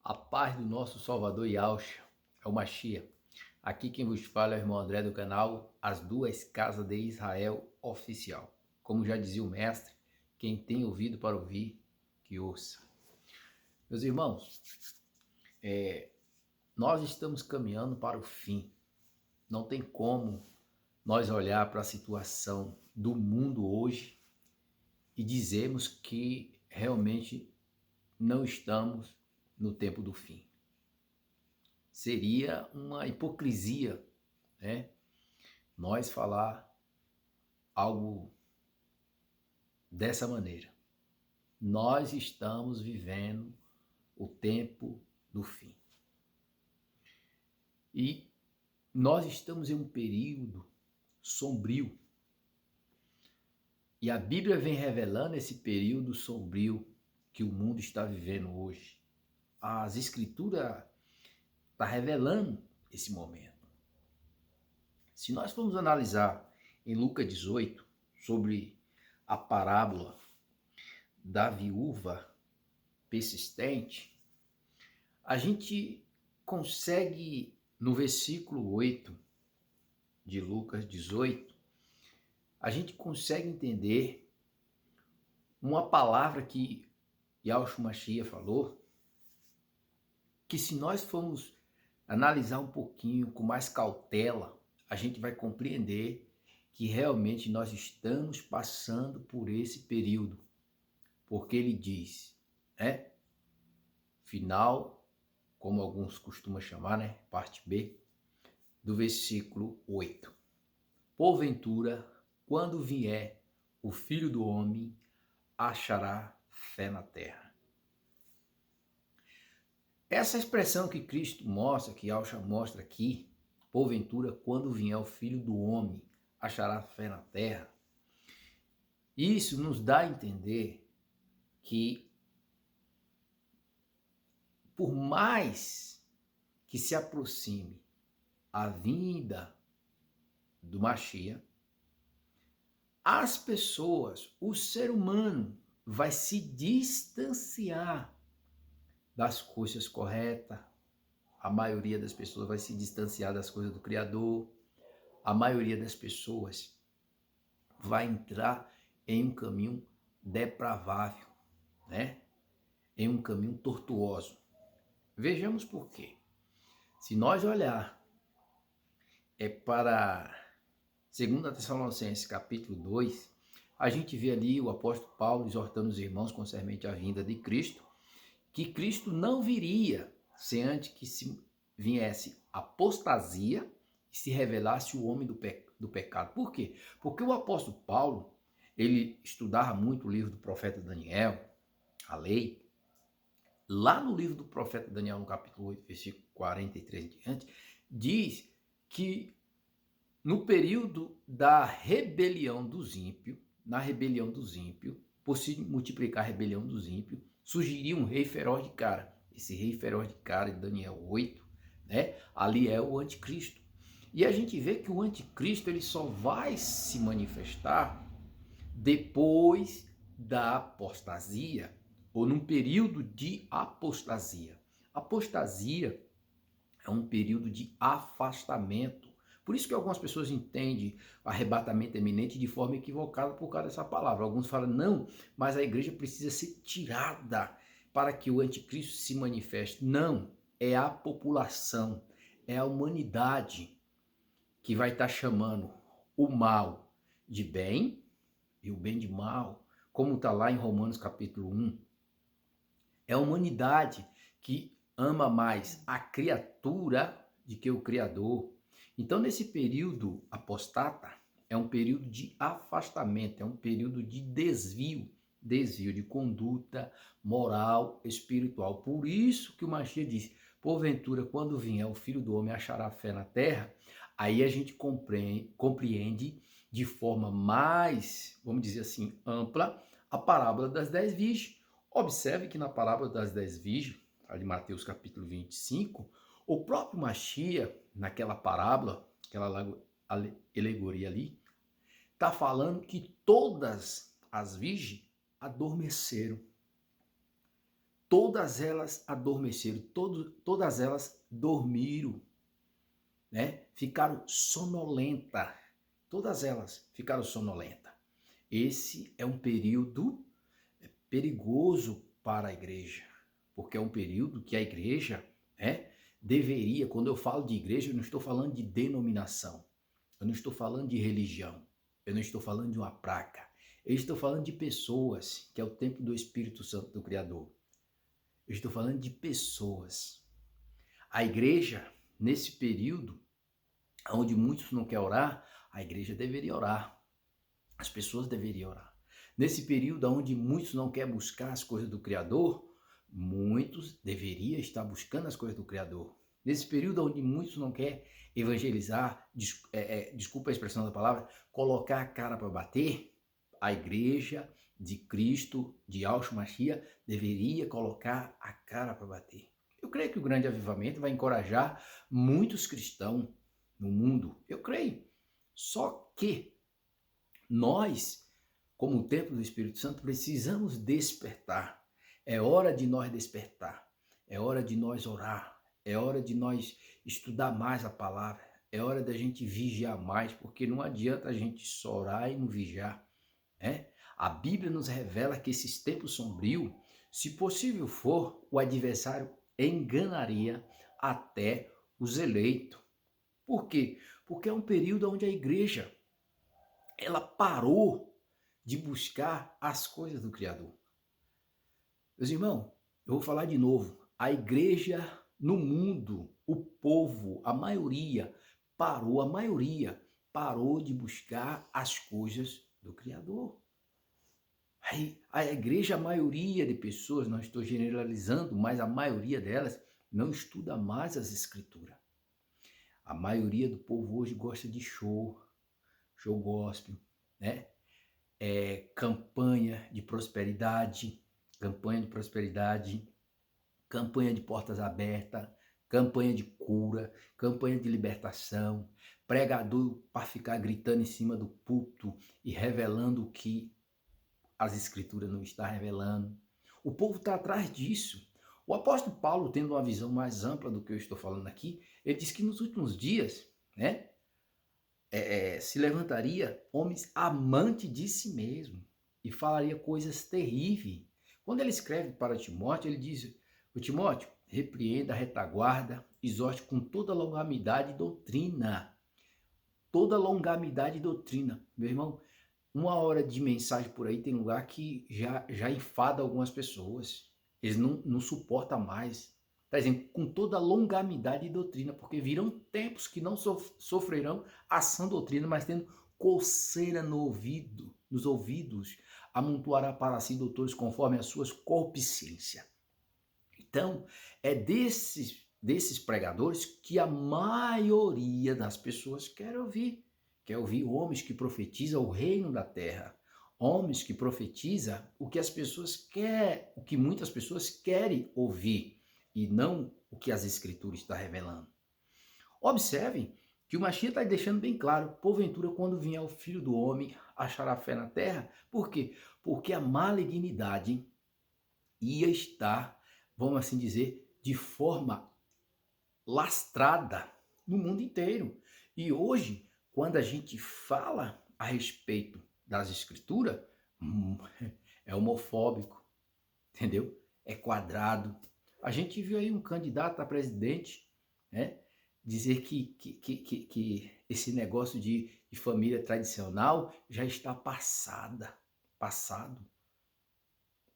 A paz do nosso Salvador Yahushua, é o Mashiach. Aqui quem vos fala é o irmão André do canal As Duas Casas de Israel Oficial. Como já dizia o mestre, quem tem ouvido para ouvir, que ouça. Meus irmãos, nós estamos caminhando para o fim. Não tem como nós olhar para a situação do mundo hoje e dizermos que realmente não estamos no tempo do fim. Seria uma hipocrisia, né? Nós falar algo dessa maneira. Nós estamos vivendo o tempo do fim. E nós estamos em um período sombrio. E a Bíblia vem revelando esse período sombrio que o mundo está vivendo hoje. As Escrituras estão revelando esse momento. Se nós formos analisar em Lucas 18 sobre a parábola da viúva persistente, a gente consegue, no versículo 8 de Lucas 18, a gente consegue entender uma palavra que Yahushua Mashiach falou, que se nós formos analisar um pouquinho com mais cautela, a gente vai compreender que realmente nós estamos passando por esse período. Porque ele diz, né? Final, como alguns costumam chamar, né? Parte B, do versículo 8. Porventura, quando vier o Filho do Homem, achará fé na terra. Essa expressão que Cristo mostra, que Yahushua mostra aqui, porventura, quando vier o Filho do Homem, achará fé na terra. Isso nos dá a entender que, por mais que se aproxime a vinda do Mashiach, as pessoas, o ser humano, vai se distanciar das coisas corretas. A maioria das pessoas vai se distanciar das coisas do Criador. A maioria das pessoas vai entrar em um caminho depravável, né? Em um caminho tortuoso. Vejamos por quê. Se nós olhar para 2 Tessalonicenses capítulo 2, a gente vê ali o apóstolo Paulo exortando os irmãos concernente à vinda de Cristo, que Cristo não viria sem antes que se viesse apostasia e se revelasse o homem do pecado. Por quê? Porque o apóstolo Paulo, ele estudava muito o livro do profeta Daniel, a lei. Lá no livro do profeta Daniel, no capítulo 8, versículo 43 em diante, diz que no período da rebelião dos ímpios, na rebelião dos ímpios, por se multiplicar a rebelião dos ímpios, surgiria um rei feroz de cara. Esse rei feroz de cara de Daniel 8, né? Ali é o anticristo. E a gente vê que o anticristo ele só vai se manifestar depois da apostasia, ou num período de apostasia. Apostasia é um período de afastamento. Por isso que algumas pessoas entendem arrebatamento eminente de forma equivocada por causa dessa palavra. Alguns falam, não, mas a igreja precisa ser tirada para que o anticristo se manifeste. Não, é a população, é a humanidade que vai estar chamando o mal de bem e o bem de mal, como está lá em Romanos capítulo 1. É a humanidade que ama mais a criatura do que o Criador. Então, nesse período apostata, é um período de afastamento, é um período de desvio de conduta moral, espiritual. Por isso que o Mashiach diz, porventura, quando vier o Filho do Homem achará fé na terra, aí a gente compreende de forma mais, vamos dizer assim, ampla, a parábola das 10 virgens. Observe que na parábola das 10 virgens, ali Mateus capítulo 25, o próprio Mashiach, naquela parábola, aquela alegoria ali, está falando que todas as virgens adormeceram. todas elas adormeceram, todas elas dormiram, né? Ficaram sonolentas, todas elas ficaram sonolentas. Esse é um período perigoso para a igreja, porque é um período que a igreja, né, deveria, quando eu falo de igreja, eu não estou falando de denominação, eu não estou falando de religião, eu não estou falando de uma placa, eu estou falando de pessoas, que é o templo do Espírito Santo do Criador. Eu estou falando de pessoas. A igreja, nesse período, onde muitos não querem orar, a igreja deveria orar. As pessoas deveriam orar. Nesse período onde muitos não querem buscar as coisas do Criador, muitos deveriam estar buscando as coisas do Criador. Nesse período onde muitos não querem evangelizar, desculpa a expressão da palavra, colocar a cara para bater, a igreja de Cristo, de Yahshua Mashiach, deveria colocar a cara para bater. Eu creio que o grande avivamento vai encorajar muitos cristãos no mundo. Eu creio. Só que nós, como o templo do Espírito Santo, precisamos despertar. É hora de nós despertar. É hora de nós orar. É hora de nós estudar mais a palavra. É hora da gente vigiar mais, porque não adianta a gente só orar e não vigiar. A Bíblia nos revela que esses tempos sombrios, se possível for, o adversário enganaria até os eleitos. Por quê? Porque é um período onde a igreja ela parou de buscar as coisas do Criador. Meus irmãos, eu vou falar de novo. A igreja no mundo, o povo, a maioria parou de buscar as coisas do Criador. A igreja, a maioria de pessoas, não estou generalizando, mas a maioria delas não estuda mais as escrituras. A maioria do povo hoje gosta de show gospel, né? Campanha de prosperidade, campanha de portas abertas, campanha de cura, campanha de libertação, pregador para ficar gritando em cima do púlpito e revelando o que as escrituras não estão revelando. O povo está atrás disso. O apóstolo Paulo, tendo uma visão mais ampla do que eu estou falando aqui, ele diz que nos últimos dias, né, se levantaria homens amantes de si mesmo e falaria coisas terríveis. Quando ele escreve para Timóteo, ele diz: o Timóteo, repreenda, retaguarda, exorte com toda longanimidade e doutrina. Toda longanimidade e doutrina. Meu irmão, 1 hora de mensagem por aí tem lugar que já enfada algumas pessoas. Eles não suportam mais. Está dizendo, com toda longanimidade e doutrina, porque virão tempos que não sofrerão a sã doutrina, mas tendo coceira nos ouvidos, amontoará para si doutores conforme as suas concupiscências. Então, é desses pregadores que a maioria das pessoas quer ouvir. Quer ouvir homens que profetizam o reino da terra. Homens que profetizam o que as pessoas querem, o que muitas pessoas querem ouvir, e não o que as escrituras estão revelando. Observem que o Mashiach está deixando bem claro, porventura, quando vier o Filho do Homem, achará fé na terra. Por quê? Porque a malignidade ia estar, vamos assim dizer, de forma lastrada no mundo inteiro. E hoje, quando a gente fala a respeito das escrituras, é homofóbico, entendeu? É quadrado. A gente viu aí um candidato a presidente, né, dizer que esse negócio de família tradicional já está passado.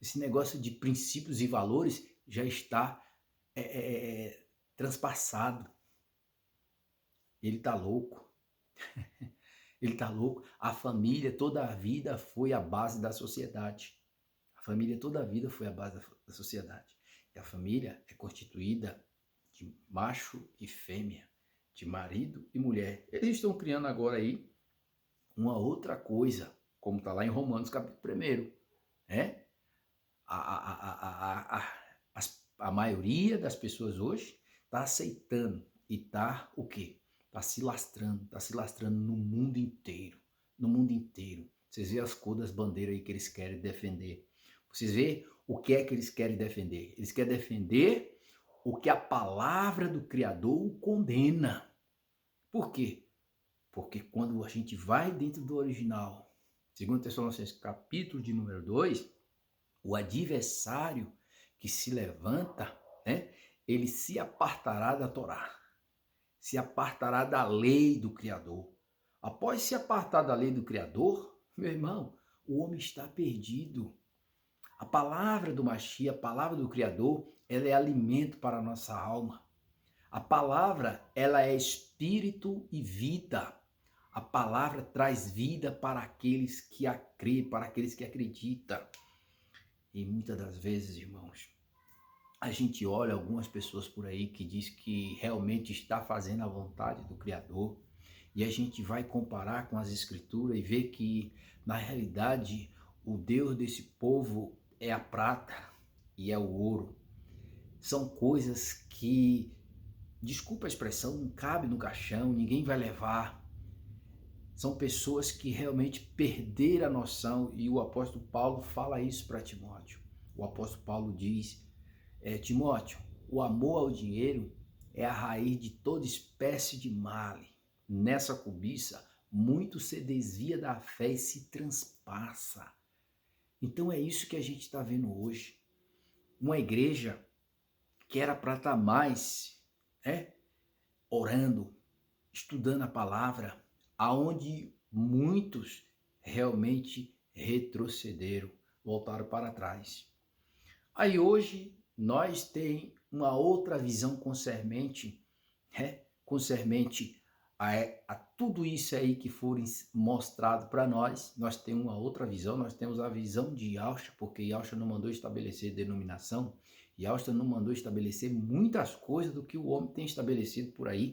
Esse negócio de princípios e valores já está transpassado. Ele está louco. Ele está louco. A família toda a vida foi a base da sociedade. A família toda a vida foi a base da sociedade. E a família é constituída de macho e fêmea, de marido e mulher. Eles estão criando agora aí uma outra coisa, como está lá em Romanos capítulo 1, né? A maioria das pessoas hoje está aceitando e está o quê? Está se lastrando no mundo inteiro. No mundo inteiro. Vocês veem as cores das bandeiras aí que eles querem defender. Vocês veem o que é que eles querem defender? Eles querem defender o que a palavra do Criador condena. Por quê? Porque quando a gente vai dentro do original, 2 Tessalonicenses capítulo de número 2, o adversário que se levanta, né, ele se apartará da Torá, se apartará da lei do Criador. Após se apartar da lei do Criador, meu irmão, o homem está perdido. A palavra do Mashiach, a palavra do Criador, ela é alimento para a nossa alma. A palavra, ela é espírito e vida. A palavra traz vida para aqueles que a crêem, para aqueles que acreditam. E muitas das vezes, irmãos, a gente olha algumas pessoas por aí que diz que realmente está fazendo a vontade do Criador, e a gente vai comparar com as Escrituras e ver que, na realidade, o Deus desse povo é a prata e é o ouro. São coisas que, desculpa a expressão, não cabe no caixão, ninguém vai levar. São pessoas que realmente perderam a noção, e o apóstolo Paulo fala isso para Timóteo. O apóstolo Paulo diz, Timóteo, o amor ao dinheiro é a raiz de toda espécie de mal. Nessa cobiça, muito se desvia da fé e se transpassa. Então é isso que a gente está vendo hoje. Uma igreja que era para estar mais orando, estudando a palavra, aonde muitos realmente retrocederam, voltaram para trás. Aí hoje nós temos uma outra visão concernente a tudo isso aí que for mostrado para nós. Nós temos uma outra visão, nós temos a visão de Yahushua, porque Yahushua não mandou estabelecer denominação, Yahushua não mandou estabelecer muitas coisas do que o homem tem estabelecido por aí.